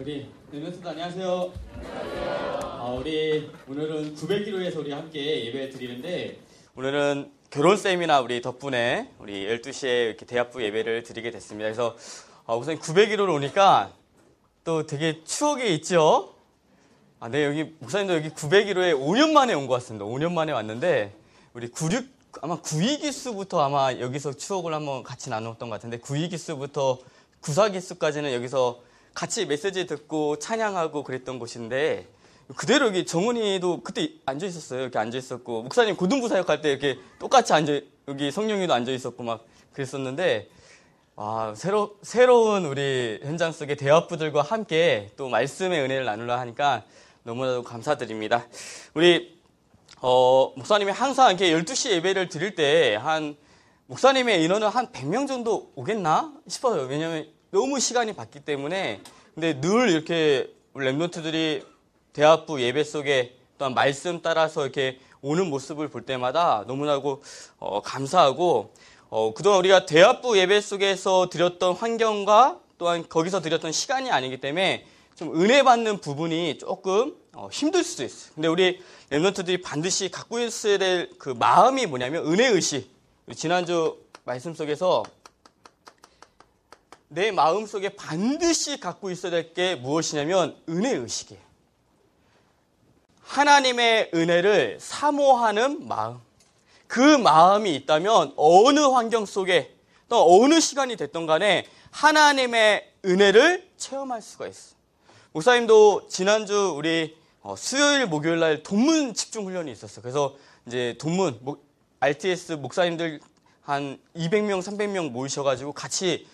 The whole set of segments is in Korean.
여기 랩런트들 안녕하세요. 우리 오늘은 900km에서 우리 함께 예배 드리는데 오늘은 결혼 세미나 우리 덕분에 우리 12시에 이렇게 대합부 예배를 드리게 됐습니다. 그래서 우선 900km를 오니까 또 되게 추억이 있죠. 네, 여기 목사님도 여기 900km에 5년 만에 온 것 같습니다. 5년 만에 왔는데 우리 아마 9위기수부터 아마 여기서 추억을 한번 같이 나눴던 것 같은데 9위기수부터 9사기수까지는 여기서 같이 메시지 듣고 찬양하고 그랬던 곳인데 그대로 여기 정훈이도 그때 앉아 있었어요. 이렇게 앉아 있었고 목사님 고등부 사역할 때 이렇게 똑같이 여기 성령이도 앉아 있었고 막 그랬었는데 새로운 우리 현장 속의 대화부들과 함께 또 말씀의 은혜를 나누려 하니까 너무나도 감사드립니다. 우리 목사님이 항상 이렇게 12시 예배를 드릴 때 목사님의 인원은 한 100명 정도 오겠나 싶어요. 왜냐면 너무 시간이 바뀌기 때문에. 근데 늘 이렇게 랩런트들이 대합부 예배 속에 또한 말씀 따라서 이렇게 오는 모습을 볼 때마다 너무나도 감사하고 그동안 우리가 대합부 예배 속에서 드렸던 환경과 또한 거기서 드렸던 시간이 아니기 때문에 좀 은혜 받는 부분이 조금 힘들 수도 있어요. 근데 우리 랩런트들이 반드시 갖고 있어야 될 그 마음이 뭐냐면 은혜의식. 지난주 말씀 속에서 내 마음 속에 반드시 갖고 있어야 될 게 무엇이냐면 은혜의식이에요. 하나님의 은혜를 사모하는 마음. 그 마음이 있다면 어느 환경 속에 또 어느 시간이 됐던 간에 하나님의 은혜를 체험할 수가 있어요. 목사님도 지난주 우리 수요일 목요일 날 돈문 집중 훈련이 있었어요. 그래서 이제 돈문 RTS 목사님들 한 200명 300명 모이셔가지고 같이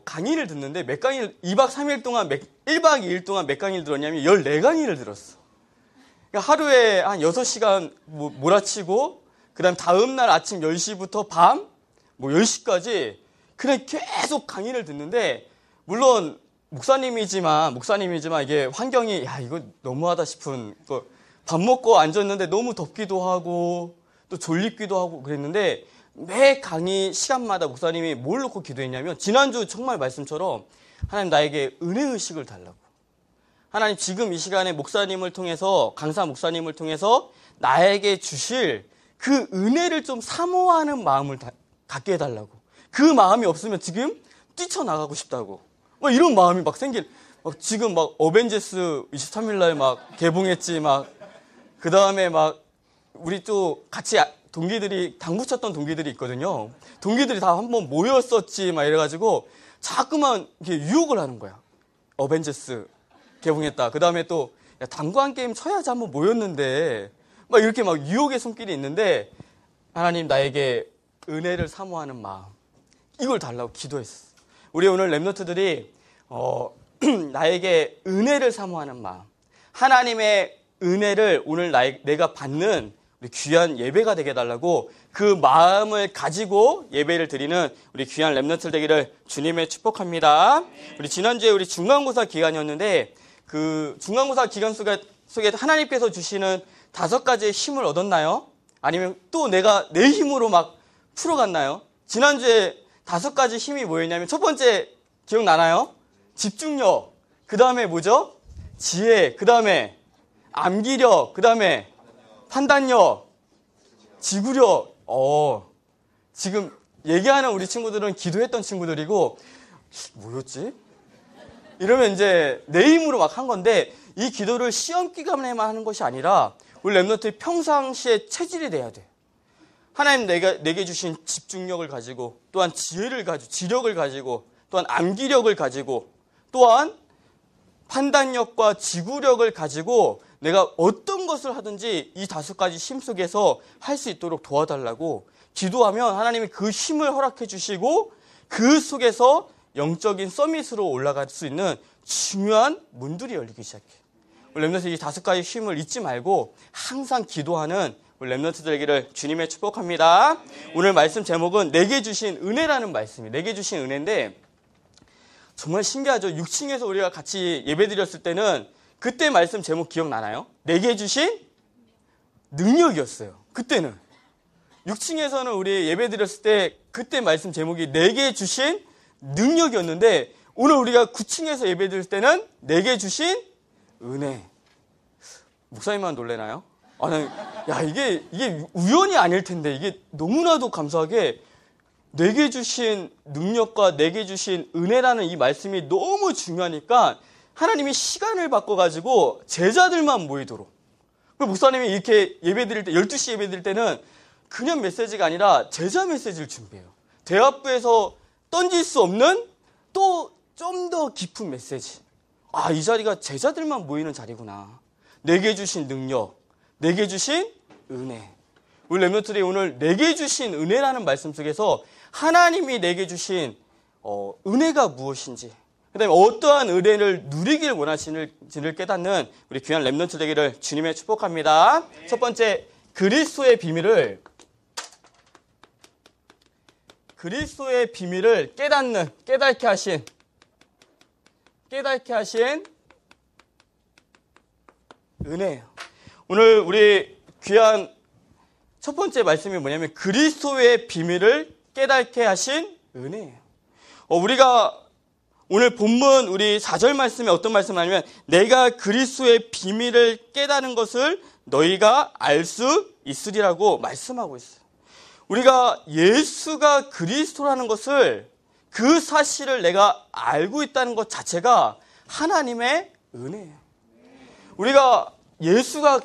강의를 듣는데 몇 강의를 2박 3일 동안 1박 2일 동안 몇 강의를 들었냐면 14강의를 들었어. 그러니까 하루에 한 6시간 몰아치고 그다음 다음날 아침 10시부터 밤 10시까지 그냥 계속 강의를 듣는데 물론 목사님이지만 이게 환경이 이거 너무하다 싶은 밥 먹고 앉았는데 너무 덥기도 하고 또 졸립기도 하고 그랬는데 매 강의 시간마다 목사님이 뭘 놓고 기도했냐면 지난주 정말 말씀처럼 하나님 나에게 은혜의식을 달라고. 하나님 지금 이 시간에 목사님을 통해서 강사 목사님을 통해서 나에게 주실 그 은혜를 좀 사모하는 마음을 갖게 해달라고. 그 마음이 없으면 지금 뛰쳐나가고 싶다고. 이런 마음이 막 지금 어벤져스 23일날 막 개봉했지 그 다음에 우리 또 같이 동기들이 당구 쳤던 동기들이 있거든요. 동기들이 다 한번 모였었지 이래가지고 자꾸만 이렇게 유혹을 하는 거야. 어벤져스 개봉했다. 그 다음에 또 당구 한 게임 쳐야지 한번 모였는데 이렇게 유혹의 손길이 있는데 하나님 나에게 은혜를 사모하는 마음 이걸 달라고 기도했어. 우리 오늘 랩런트들이 나에게 은혜를 사모하는 마음 하나님의 은혜를 오늘 내가 받는 우리 귀한 예배가 되게 해달라고 그 마음을 가지고 예배를 드리는 우리 귀한 랩런트 되기를 주님의 축복합니다. 우리 지난주에 우리 중간고사 기간이었는데 그 중간고사 기간 속에 하나님께서 주시는 5가지의 힘을 얻었나요? 아니면 또 내가 내 힘으로 풀어갔나요? 지난주에 5가지 힘이 뭐였냐면 첫 번째 기억나나요? 집중력, 그 다음에 뭐죠? 지혜, 그 다음에 암기력, 그 다음에 판단력, 지구력. 지금 얘기하는 우리 친구들은 기도했던 친구들이고 뭐였지? 이러면 이제 내 힘으로 한 건데 이 기도를 시험 기간에만 하는 것이 아니라 우리 랩런트의 평상시에 체질이 돼야 돼. 하나님 내게 주신 집중력을 가지고 또한 지혜를 가지고 지력을 가지고 또한 암기력을 가지고 또한 판단력과 지구력을 가지고 내가 어떤 것을 하든지 이 5가지 힘 속에서 할 수 있도록 도와달라고 기도하면 하나님이 그 힘을 허락해 주시고 그 속에서 영적인 서밋으로 올라갈 수 있는 중요한 문들이 열리기 시작해요. 우리 랩런트 이 5가지 힘을 잊지 말고 항상 기도하는 우리 랩런트들에게를 주님의 축복합니다. 오늘 말씀 제목은 내게 주신 은혜라는 말씀이에요. 내게 주신 은혜인데 정말 신기하죠. 6층에서 우리가 같이 예배 드렸을 때는 그때 말씀 제목 기억나나요? 내게 주신 능력이었어요. 그때는 6층에서는 우리 예배 드렸을 때 그때 말씀 제목이 내게 주신 능력이었는데 오늘 우리가 9층에서 예배 드릴 때는 내게 주신 은혜. 목사님만 놀래나요? 야, 이게 우연이 아닐 텐데, 이게 너무나도 감사하게 내게 주신 능력과 내게 주신 은혜라는 이 말씀이 너무 중요하니까 하나님이 시간을 바꿔가지고 제자들만 모이도록. 목사님이 이렇게 예배 드릴 때, 12시 예배 드릴 때는 그냥 메시지가 아니라 제자 메시지를 준비해요. 대학부에서 던질 수 없는 또 좀 더 깊은 메시지. 이 자리가 제자들만 모이는 자리구나. 내게 주신 능력, 내게 주신 은혜. 우리 렘넌트들이 오늘 내게 주신 은혜라는 말씀 속에서 하나님이 내게 주신 은혜가 무엇인지, 그 다음에 어떠한 은혜를 누리길 원하시는지를 깨닫는 우리 귀한 렘넌트 되기를 주님의 축복합니다. 네. 첫 번째, 그리스도의 비밀을 깨닫게 하신 은혜예요. 오늘 우리 귀한 첫 번째 말씀이 뭐냐면 그리스도의 비밀을 깨닫게 하신 은혜예요. 우리가 오늘 본문 우리 4절 말씀에 어떤 말씀을 하냐면 내가 그리스도의 비밀을 깨닫는 것을 너희가 알 수 있으리라고 말씀하고 있어요. 우리가 예수가 그리스도라는 것을, 그 사실을 내가 알고 있다는 것 자체가 하나님의 은혜예요. 우리가 예수가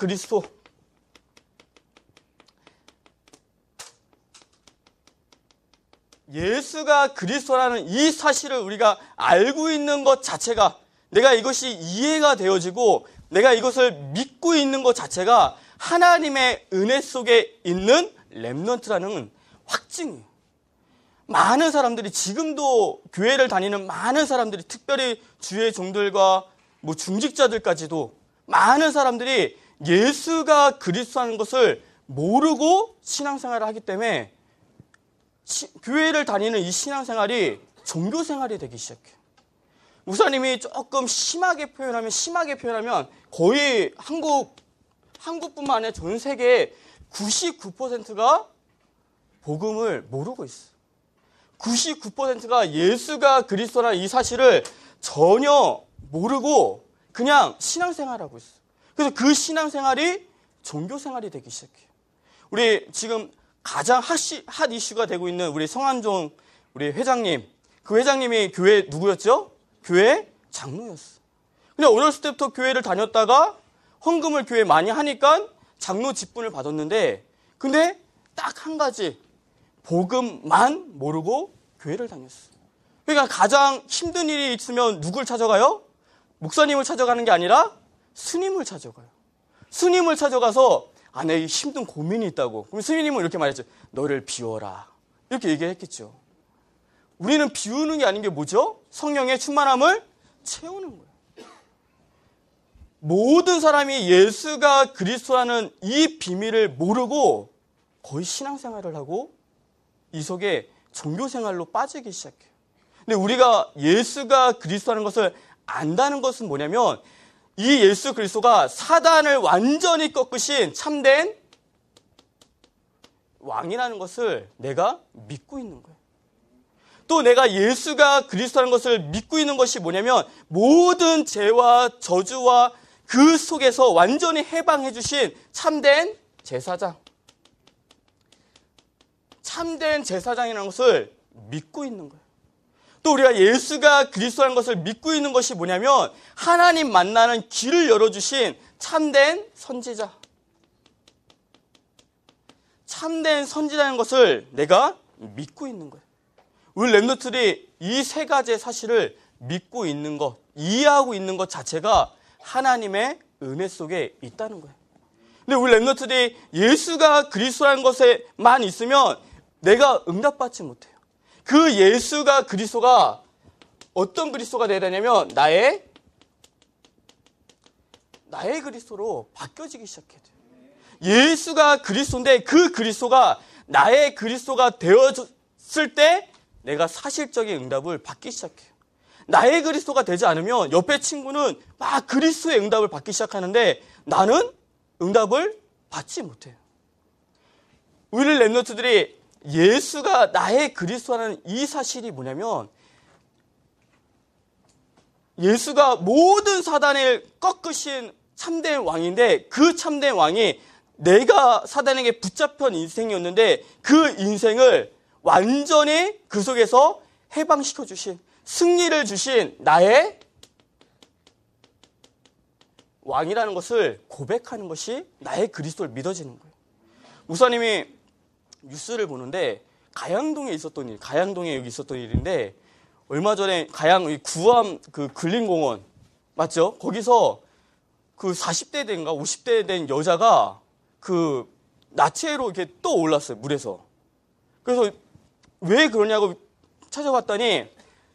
그리스도라는 이 사실을 우리가 알고 있는 것 자체가, 내가 이것이 이해가 되어지고 내가 이것을 믿고 있는 것 자체가 하나님의 은혜 속에 있는 렘넌트라는 확증이에요. 많은 사람들이, 지금도 교회를 다니는 많은 사람들이, 특별히 주의 종들과 중직자들까지도 많은 사람들이 예수가 그리스도라는 것을 모르고 신앙생활을 하기 때문에 교회를 다니는 이 신앙생활이 종교생활이 되기 시작해요. 목사님이 조금 심하게 표현하면 거의 한국뿐만 아니라 전 세계의 99%가 복음을 모르고 있어요. 99%가 예수가 그리스도라는 이 사실을 전혀 모르고 그냥 신앙생활하고 있어요. 그래서 그 신앙생활이 종교생활이 되기 시작해요. 우리 지금 가장 핫 이슈가 되고 있는 우리 성한종 우리 회장님, 그 회장님이 교회 누구였죠? 교회 장로였어. 그냥 어렸을 때부터 교회를 다녔다가 헌금을 교회 많이 하니까 장로 직분을 받았는데, 근데 딱 한 가지, 복음만 모르고 교회를 다녔어. 그러니까 가장 힘든 일이 있으면 누굴 찾아가요? 목사님을 찾아가는 게 아니라 스님을 찾아가요. 스님을 찾아가서 내 힘든 고민이 있다고. 그럼 스님은 이렇게 말했죠. 너를 비워라. 이렇게 얘기했겠죠. 우리는 비우는 게 아닌 게 뭐죠? 성령의 충만함을 채우는 거예요. 모든 사람이 예수가 그리스도라는 이 비밀을 모르고 거의 신앙생활을 하고 이 속에 종교생활로 빠지기 시작해요. 근데 우리가 예수가 그리스도라는 것을 안다는 것은 뭐냐면 이 예수 그리스도가 사단을 완전히 꺾으신 참된 왕이라는 것을 내가 믿고 있는 거예요. 또 내가 예수가 그리스도라는 것을 믿고 있는 것이 뭐냐면 모든 죄와 저주와 그 속에서 완전히 해방해 주신 참된 제사장. 참된 제사장이라는 것을 믿고 있는 거예요. 또 우리가 예수가 그리스도라는 것을 믿고 있는 것이 뭐냐면 하나님 만나는 길을 열어주신 참된 선지자. 참된 선지자라는 것을 내가 믿고 있는 거예요. 우리 렘넌트들이 이 세 가지의 사실을 믿고 있는 것, 이해하고 있는 것 자체가 하나님의 은혜 속에 있다는 거예요. 근데 우리 렘넌트들이 예수가 그리스도라는 것에만 있으면 내가 응답받지 못해요. 그 예수가 그리스도가 어떤 그리스도가 되어야 되냐면 나의 그리스도로 바뀌어지기 시작해야 돼요. 예수가 그리스도인데 그 그리스도가 나의 그리스도가 되었을 때 내가 사실적인 응답을 받기 시작해요. 나의 그리스도가 되지 않으면 옆에 친구는 막 그리스도의 응답을 받기 시작하는데 나는 응답을 받지 못해요. 우리 렘넌트들이 예수가 나의 그리스도라는 이 사실이 뭐냐면 예수가 모든 사단을 꺾으신 참된 왕인데 그 참된 왕이 내가 사단에게 붙잡힌 인생이었는데 그 인생을 완전히 그 속에서 해방시켜 주신, 승리를 주신 나의 왕이라는 것을 고백하는 것이 나의 그리스도를 믿어지는 거예요. 목사님이 뉴스를 보는데 가양동에 여기 있었던 일인데 얼마 전에 가양 구암 그 근린공원 맞죠? 거기서 그 40대 된가 50대 된 여자가 그 나체로 이렇게 또 올랐어요, 물에서. 그래서 왜 그러냐고 찾아봤더니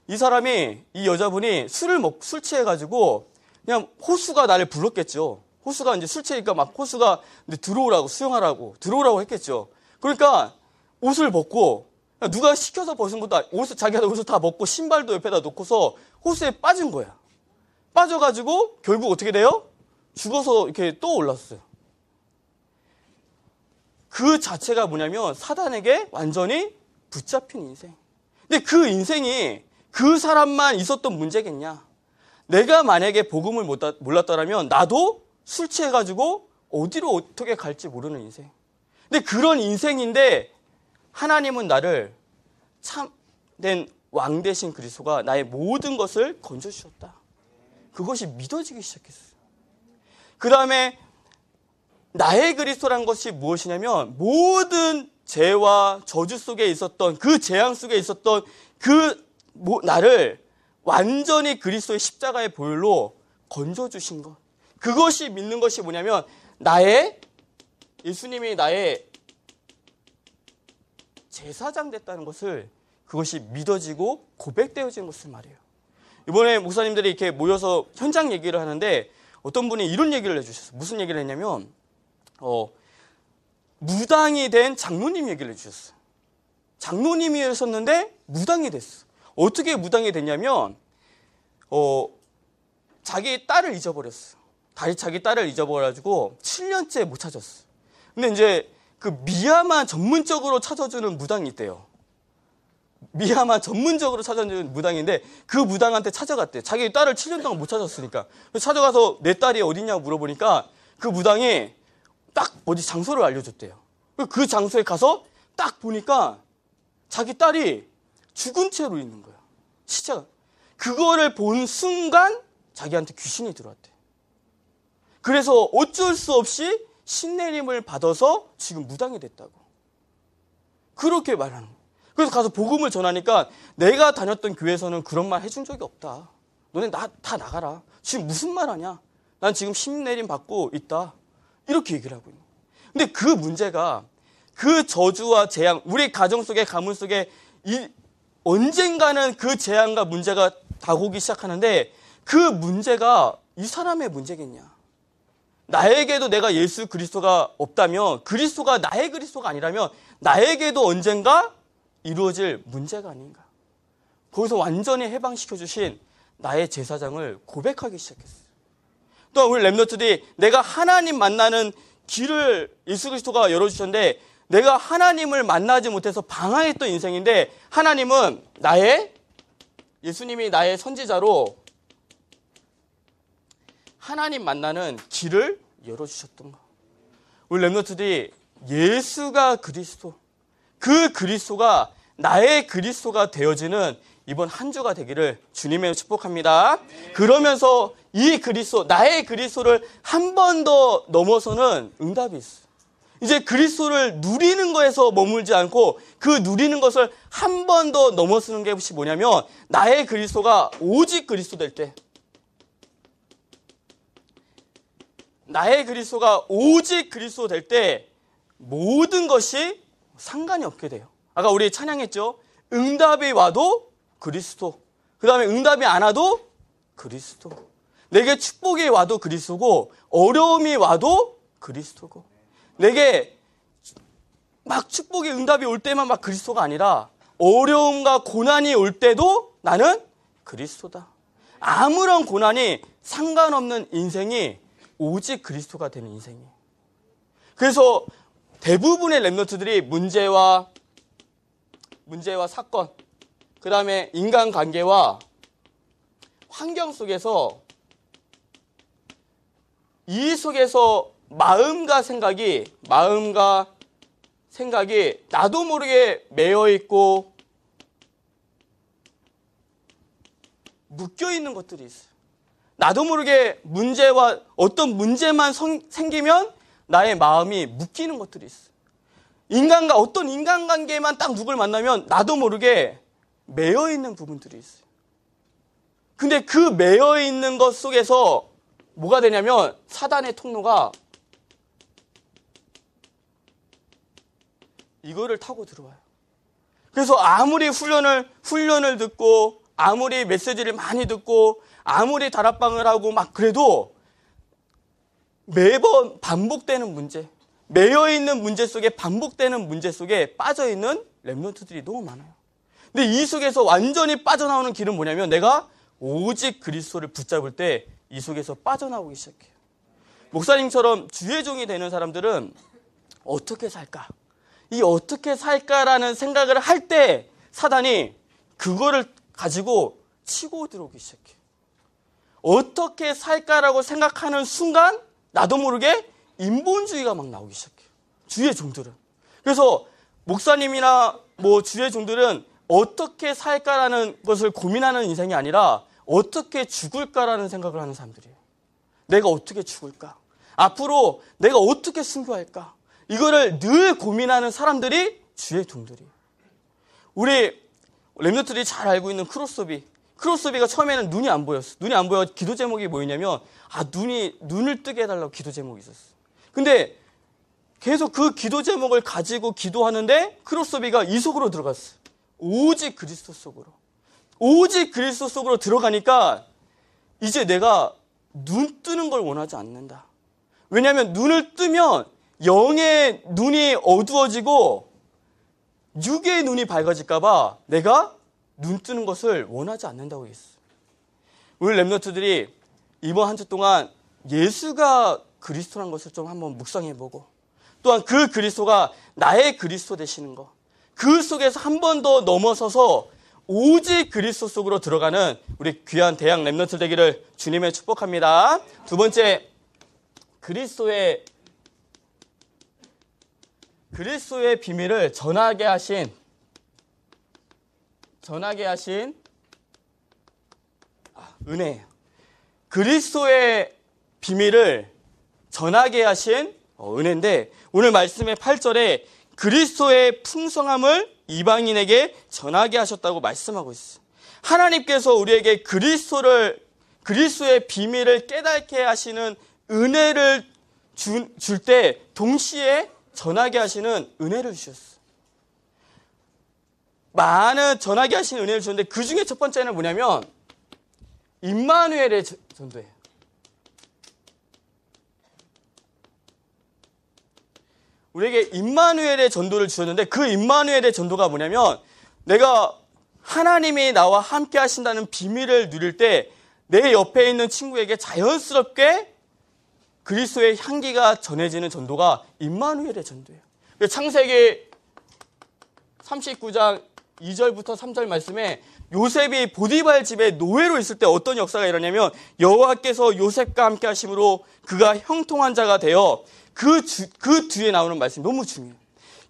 이 여자분이 술 취해가지고 그냥 호수가 나를 불렀겠죠. 호수가 이제 술 취하니까 막 호수가 들어오라고, 수영하라고, 들어오라고 했겠죠. 그러니까 옷을 벗고, 누가 시켜서 벗은 것도 아니고, 자기가 옷을 다 벗고 신발도 옆에다 놓고서 호수에 빠진 거야. 빠져가지고 결국 어떻게 돼요? 죽어서 이렇게 또 올랐어요. 그 자체가 뭐냐면 사단에게 완전히 붙잡힌 인생. 근데 그 인생이 그 사람만 있었던 문제겠냐? 내가 만약에 복음을 몰랐더라면 나도 술 취해가지고 어디로 어떻게 갈지 모르는 인생. 근데 그런 인생인데 하나님은 나를 참된 왕 되신 그리스도가 나의 모든 것을 건져주셨다. 그것이 믿어지기 시작했어요. 그 다음에 나의 그리스도라는 것이 무엇이냐면 모든 죄와 저주 속에 있었던 그 재앙 속에 있었던 그 나를 완전히 그리스도의 십자가의 보혈로 건져주신 것. 그것이 믿는 것이 뭐냐면 예수님이 나의 제사장 됐다는 것을 그것이 믿어지고 고백되어지는 것을 말해요. 이번에 목사님들이 이렇게 모여서 현장 얘기를 하는데 어떤 분이 이런 얘기를 해주셨어요. 무슨 얘기를 했냐면 무당이 된 장로님 얘기를 해주셨어요. 장로님이었었는데 무당이 됐어. 어떻게 무당이 됐냐면 자기 딸을 잊어버렸어. 자기 딸을 잊어버려가지고 7년째 못 찾았어. 근데 이제 그 미야만 전문적으로 찾아주는 무당이 있대요. 미야만 전문적으로 찾아주는 무당인데 그 무당한테 찾아갔대. 자기 딸을 7년 동안 못 찾았으니까. 찾아가서 내 딸이 어딨냐고 물어보니까 그 무당이 딱 어디 장소를 알려줬대요. 그 장소에 가서 딱 보니까 자기 딸이 죽은 채로 있는 거야. 진짜. 그거를 본 순간 자기한테 귀신이 들어왔대. 그래서 어쩔 수 없이 신내림을 받아서 지금 무당이 됐다고. 그렇게 말하는 거야. 그래서 가서 복음을 전하니까 내가 다녔던 교회에서는 그런 말 해준 적이 없다. 너네 다 나가라. 지금 무슨 말 하냐. 난 지금 신내림 받고 있다. 이렇게 얘기를 하고 있는 거야. 근데 그 문제가 그 저주와 재앙, 우리 가정 속에 가문 속에 언젠가는 그 재앙과 문제가 다가오기 시작하는데 그 문제가 이 사람의 문제겠냐. 나에게도 내가 예수 그리스도가 없다면 그리스도가 나의 그리스도가 아니라면 나에게도 언젠가 이루어질 문제가 아닌가. 거기서 완전히 해방시켜 주신 나의 제사장을 고백하기 시작했어요. 또 우리 렘넌트들이 내가 하나님 만나는 길을 예수 그리스도가 열어주셨는데 내가 하나님을 만나지 못해서 방황했던 인생인데 하나님은 예수님이 나의 선지자로 하나님 만나는 길을 열어주셨던 거. 우리 렘넌트들이 예수가 그리스도, 그 그리스도가 나의 그리스도가 되어지는 이번 한 주가 되기를 주님의 축복합니다. 그러면서 이 그리스도, 나의 그리스도를 한 번 더 넘어서는 응답이 있어요. 이제 그리스도를 누리는 거에서 머물지 않고 그 누리는 것을 한 번 더 넘어서는 게 뭐냐면 나의 그리스도가 오직 그리스도 될 때, 나의 그리스도가 오직 그리스도 될 때 모든 것이 상관이 없게 돼요. 아까 우리 찬양했죠. 응답이 와도 그리스도, 그 다음에 응답이 안 와도 그리스도, 내게 축복이 와도 그리스도고 어려움이 와도 그리스도고, 내게 막 축복의 응답이 올 때만 막 그리스도가 아니라 어려움과 고난이 올 때도 나는 그리스도다. 아무런 고난이 상관없는 인생이 오직 그리스도가 되는 인생이에요. 그래서 대부분의 렘넌트들이 문제와 사건, 그 다음에 인간관계와 환경 속에서 이 속에서 마음과 생각이 나도 모르게 매여 있고 묶여 있는 것들이 있어요. 나도 모르게 어떤 문제만 생기면 나의 마음이 묶이는 것들이 있어요. 어떤 인간관계만 딱 누굴 만나면 나도 모르게 매여 있는 부분들이 있어요. 근데 그 매여 있는 것 속에서 뭐가 되냐면 사단의 통로가 이거를 타고 들어와요. 그래서 아무리 훈련을 듣고 아무리 메시지를 많이 듣고 아무리 다락방을 하고 막 그래도 매번 반복되는 문제, 매여있는 문제 속에 반복되는 문제 속에 빠져있는 렘넌트들이 너무 많아요. 근데 이 속에서 완전히 빠져나오는 길은 뭐냐면 내가 오직 그리스도를 붙잡을 때 이 속에서 빠져나오기 시작해요. 목사님처럼 주의 종이 되는 사람들은 어떻게 살까? 이 어떻게 살까라는 생각을 할 때 사단이 그거를 가지고 치고 들어오기 시작해요. 어떻게 살까라고 생각하는 순간 나도 모르게 인본주의가 막 나오기 시작해요. 주의 종들은. 그래서 목사님이나 주의 종들은 어떻게 살까라는 것을 고민하는 인생이 아니라 어떻게 죽을까라는 생각을 하는 사람들이에요. 내가 어떻게 죽을까? 앞으로 내가 어떻게 순교할까? 이거를 늘 고민하는 사람들이 주의 종들이에요. 우리 렘넌트들이 잘 알고 있는 크로스비가 처음에는 눈이 안 보였어. 눈이 안 보여. 기도 제목이 뭐였냐면 눈을 뜨게 해달라고 기도 제목이 있었어. 근데 계속 그 기도 제목을 가지고 기도하는데 크로스비가 이 속으로 들어갔어. 오직 그리스도 속으로 들어가니까 이제 내가 눈 뜨는 걸 원하지 않는다. 왜냐하면 눈을 뜨면 영의 눈이 어두워지고 육의 눈이 밝아질까 봐 내가 눈 뜨는 것을 원하지 않는다고 했어요. 우리 렘넌트들이 이번 한 주 동안 예수가 그리스도라는 것을 좀 한번 묵상해보고 또한 그 그리스도가 나의 그리스도 되시는 것, 그 속에서 한 번 더 넘어서서 오직 그리스도 속으로 들어가는 우리 귀한 대학 렘넌트 되기를 주님의 축복합니다. 두 번째, 그리스도의 비밀을 전하게 하신 은혜예요. 그리스도의 비밀을 전하게 하신 은혜인데 오늘 말씀의 8절에 그리스도의 풍성함을 이방인에게 전하게 하셨다고 말씀하고 있어요. 하나님께서 우리에게 그리스도의 비밀을 깨닫게 하시는 은혜를 줄 때 동시에 전하게 하시는 은혜를 주셨어요. 많은 전하게 하시는 은혜를 주셨는데 그 중에 첫 번째는 뭐냐면 임마누엘의 전도예요. 우리에게 임마누엘의 전도를 주셨는데 그 임마누엘의 전도가 뭐냐면 내가 하나님이 나와 함께 하신다는 비밀을 누릴 때 내 옆에 있는 친구에게 자연스럽게 그리스도의 향기가 전해지는 전도가 임마누엘의 전도예요. 창세기 39장 2절부터 3절 말씀에 요셉이 보디발 집에 노예로 있을 때 어떤 역사가 일어나냐면 여호와께서 요셉과 함께 하심으로 그가 형통한 자가 되어 그 뒤에 나오는 말씀이 너무 중요해요.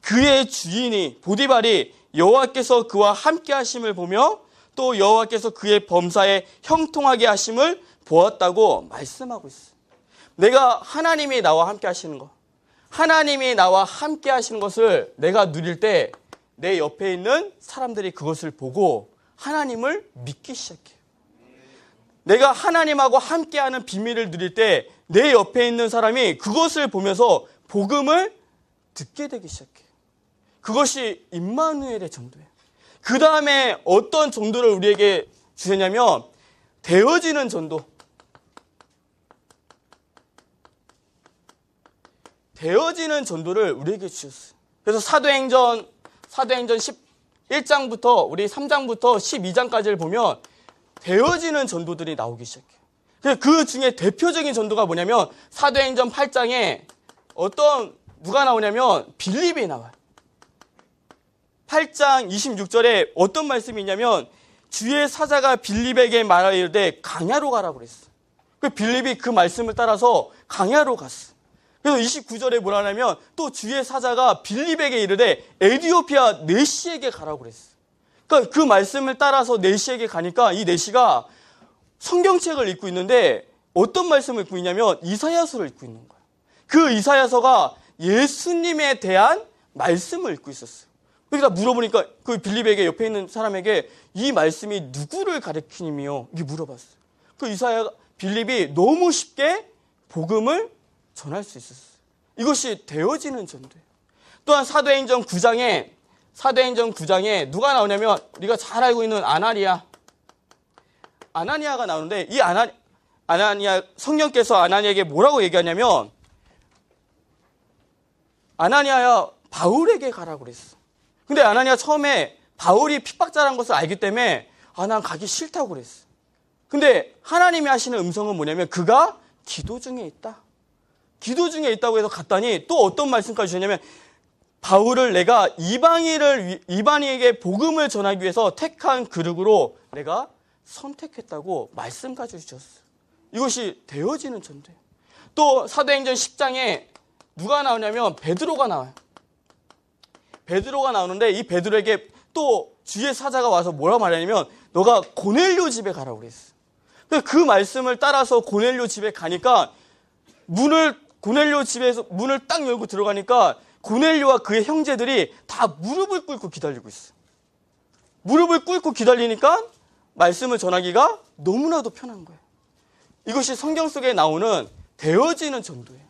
그의 주인이 보디발이 여호와께서 그와 함께 하심을 보며 또 여호와께서 그의 범사에 형통하게 하심을 보았다고 말씀하고 있어요. 내가 하나님이 나와 함께 하시는 것, 하나님이 나와 함께 하시는 것을 내가 누릴 때 내 옆에 있는 사람들이 그것을 보고 하나님을 믿기 시작해요. 내가 하나님하고 함께하는 비밀을 누릴 때 내 옆에 있는 사람이 그것을 보면서 복음을 듣게 되기 시작해요. 그것이 임마누엘의 전도예요. 그 다음에 어떤 전도를 우리에게 주셨냐면 되어지는 전도. 되어지는 전도를 우리에게 주셨어요. 그래서 사도행전 11장부터 우리 3장부터 12장까지를 보면 되어지는 전도들이 나오기 시작해요. 그 중에 대표적인 전도가 뭐냐면 사도행전 8장에 누가 나오냐면 빌립이 나와요. 8장 26절에 어떤 말씀이 있냐면 주의 사자가 빌립에게 말하이르되 강야로 가라고 그랬어. 그 빌립이 그 말씀을 따라서 강야로 갔어. 그래서 29절에 뭐라 하냐면 또 주의 사자가 빌립에게 이르되 에디오피아 네시에게 가라고 그랬어. 그러니까 그 말씀을 따라서 네시에게 가니까 이 네시가 성경책을 읽고 있는데 어떤 말씀을 읽고 있냐면 이사야서를 읽고 있는 거야. 그 이사야서가 예수님에 대한 말씀을 읽고 있었어요. 그러니까 물어보니까 그 빌립에게 옆에 있는 사람에게 이 말씀이 누구를 가리키니며 이렇게 물어봤어요. 그 빌립이 너무 쉽게 복음을 전할 수 있었어요. 이것이 되어지는 전도예요. 또한 사도행전 9장에 누가 나오냐면 우리가 잘 알고 있는 아나니아가 나오는데 이 아나니아 성령께서 아나니아에게 뭐라고 얘기하냐면 아나니아야 바울에게 가라고 그랬어. 근데 아나니아 처음에 바울이 핍박자라는 것을 알기 때문에 난 가기 싫다고 그랬어. 근데 하나님이 하시는 음성은 뭐냐면 그가 기도 중에 있다. 기도 중에 있다고 해서 갔더니 또 어떤 말씀까지 주셨냐면 바울을 내가 이방인에게 복음을 전하기 위해서 택한 그룹으로 내가 선택했다고 말씀까지 주셨어요. 이것이 되어지는 전도예요. 또 사도행전 10장에 누가 나오냐면 베드로가 나와요. 베드로가 나오는데 이 베드로에게 또 주의 사자가 와서 뭐라고 말하냐면 너가 고넬료 집에 가라고 그랬어. 그 말씀을 따라서 고넬료 집에 가니까 고넬료 집에서 문을 딱 열고 들어가니까 고넬료와 그의 형제들이 다 무릎을 꿇고 기다리고 있어. 무릎을 꿇고 기다리니까 말씀을 전하기가 너무나도 편한 거예요. 이것이 성경 속에 나오는 되어지는 전도예요.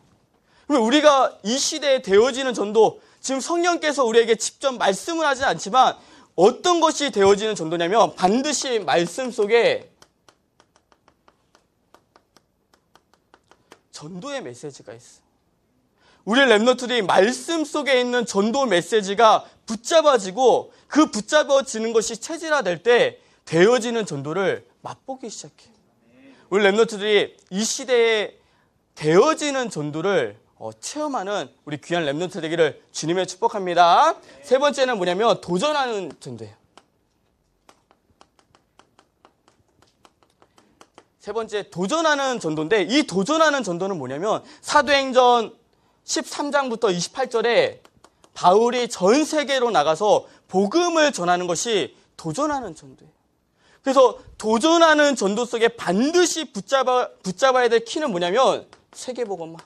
그럼 우리가 이 시대에 되어지는 전도, 지금 성령께서 우리에게 직접 말씀을 하지 않지만 어떤 것이 되어지는 전도냐면 반드시 말씀 속에 전도의 메시지가 있어. 우리 렘넌트들이 말씀 속에 있는 전도 메시지가 붙잡아지고 그 붙잡아지는 것이 체질화될 때 되어지는 전도를 맛보기 시작해. 우리 렘넌트들이 이 시대에 되어지는 전도를 체험하는 우리 귀한 렘넌트 되기를 주님의 축복합니다. 세 번째는 뭐냐면 도전하는 전도예요. 세 번째 도전하는 전도인데 이 도전하는 전도는 뭐냐면 사도행전 13장부터 28절에 바울이 전 세계로 나가서 복음을 전하는 것이 도전하는 전도예요. 그래서 도전하는 전도 속에 반드시 붙잡아야 될 키는 뭐냐면 세계복음화.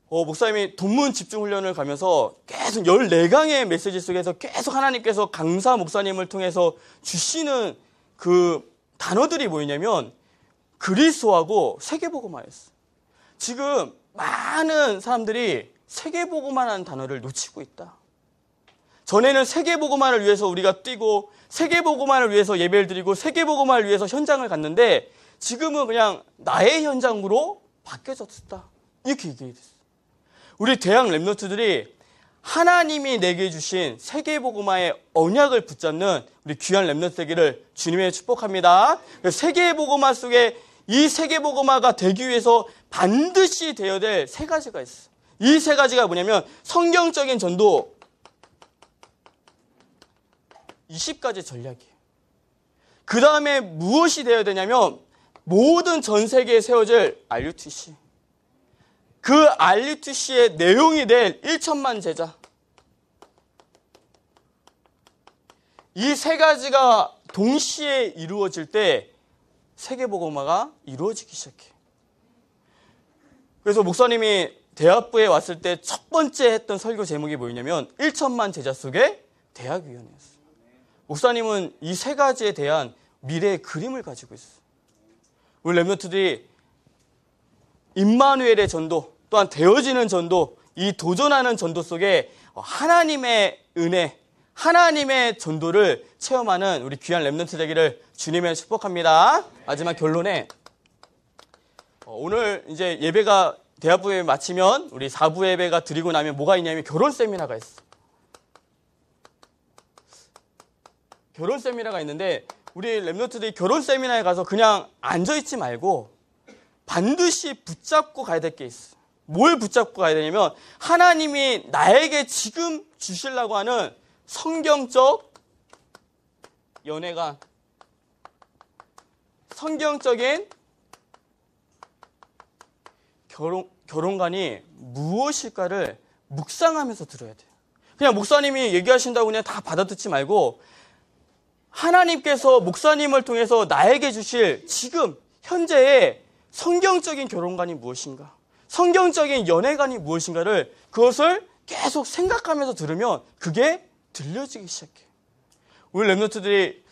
목사님이 돈문 집중훈련을 가면서 계속 14강의 메시지 속에서 계속 하나님께서 강사 목사님을 통해서 주시는 그 단어들이 뭐냐면 그리스도하고 세계복음화였어. 지금 많은 사람들이 세계복음화라는 단어를 놓치고 있다. 전에는 세계복음화를 위해서 우리가 뛰고 세계복음화를 위해서 예배를 드리고 세계복음화를 위해서 현장을 갔는데 지금은 그냥 나의 현장으로 바뀌어졌다. 이렇게 얘기했어요. 우리 대학 렘넌트들이 하나님이 내게 주신 세계복음화의 언약을 붙잡는 우리 귀한 렘넌트 되기를 주님의 축복합니다. 세계복음화 속에 이 세계복음화가 되기 위해서 반드시 되어야 될 세 가지가 있어요. 이 세 가지가 뭐냐면 성경적인 전도 20가지 전략이에요. 그 다음에 무엇이 되어야 되냐면 모든 전 세계에 세워질 RUTC. 그 RUTC의 내용이 될 1천만 제자. 이 세 가지가 동시에 이루어질 때 세계복음화가 이루어지기 시작해요. 그래서 목사님이 대학부에 왔을 때 첫 번째 했던 설교 제목이 뭐였냐면 1천만 제자 속의 대학위원회였어요. 목사님은 이 세 가지에 대한 미래의 그림을 가지고 있어요. 우리 렘넌트들이 임마누엘의 전도, 또한 되어지는 전도, 이 도전하는 전도 속에 하나님의 은혜, 하나님의 전도를 체험하는 우리 귀한 렘넌트 되기를 주님의 축복합니다. 마지막 결론에 오늘 이제 예배가 대학부 예배 마치면 우리 4부 예배가 드리고 나면 뭐가 있냐면 결혼 세미나가 있어. 결혼 세미나가 있는데 우리 렘넌트들이 결혼 세미나에 가서 그냥 앉아있지 말고 반드시 붙잡고 가야 될 게 있어. 뭘 붙잡고 가야 되냐면 하나님이 나에게 지금 주시려고 하는 성경적 연애관, 성경적인 결혼관이 무엇일까를 묵상하면서 들어야 돼요. 그냥 목사님이 얘기하신다고 그냥 다 받아듣지 말고 하나님께서 목사님을 통해서 나에게 주실 지금 현재의 성경적인 결혼관이 무엇인가, 성경적인 연애관이 무엇인가를 그것을 계속 생각하면서 들으면 그게 들려지기 시작해요. 우리 렘넌트들이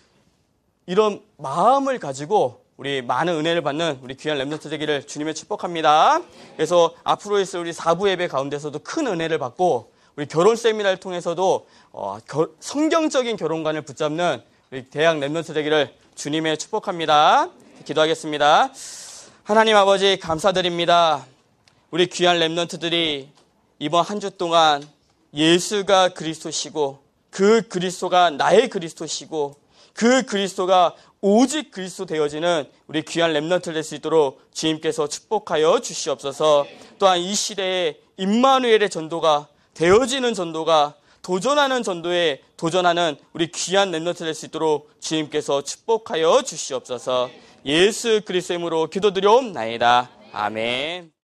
이런 마음을 가지고 우리 많은 은혜를 받는 우리 귀한 렘넌트 되기를 주님의 축복합니다. 그래서 앞으로 있을 우리 4부 예배 가운데서도 큰 은혜를 받고 우리 결혼 세미나를 통해서도 성경적인 결혼관을 붙잡는 우리 대학 렘넌트 되기를 주님의 축복합니다. 기도하겠습니다. 하나님 아버지 감사드립니다. 우리 귀한 렘넌트들이 이번 한 주 동안 예수가 그리스도시고 그 그리스도가 나의 그리스도시고 그 그리스도가 오직 그리스도 되어지는 우리 귀한 렘넌트를 될 수 있도록 주님께서 축복하여 주시옵소서. 또한 이 시대에 임마누엘의 전도가 되어지는 전도가 도전하는 전도에 도전하는 우리 귀한 렘넌트 될 수 있도록 주님께서 축복하여 주시옵소서. 예수 그리스도의 이름으로 기도드려옵나이다. 아멘.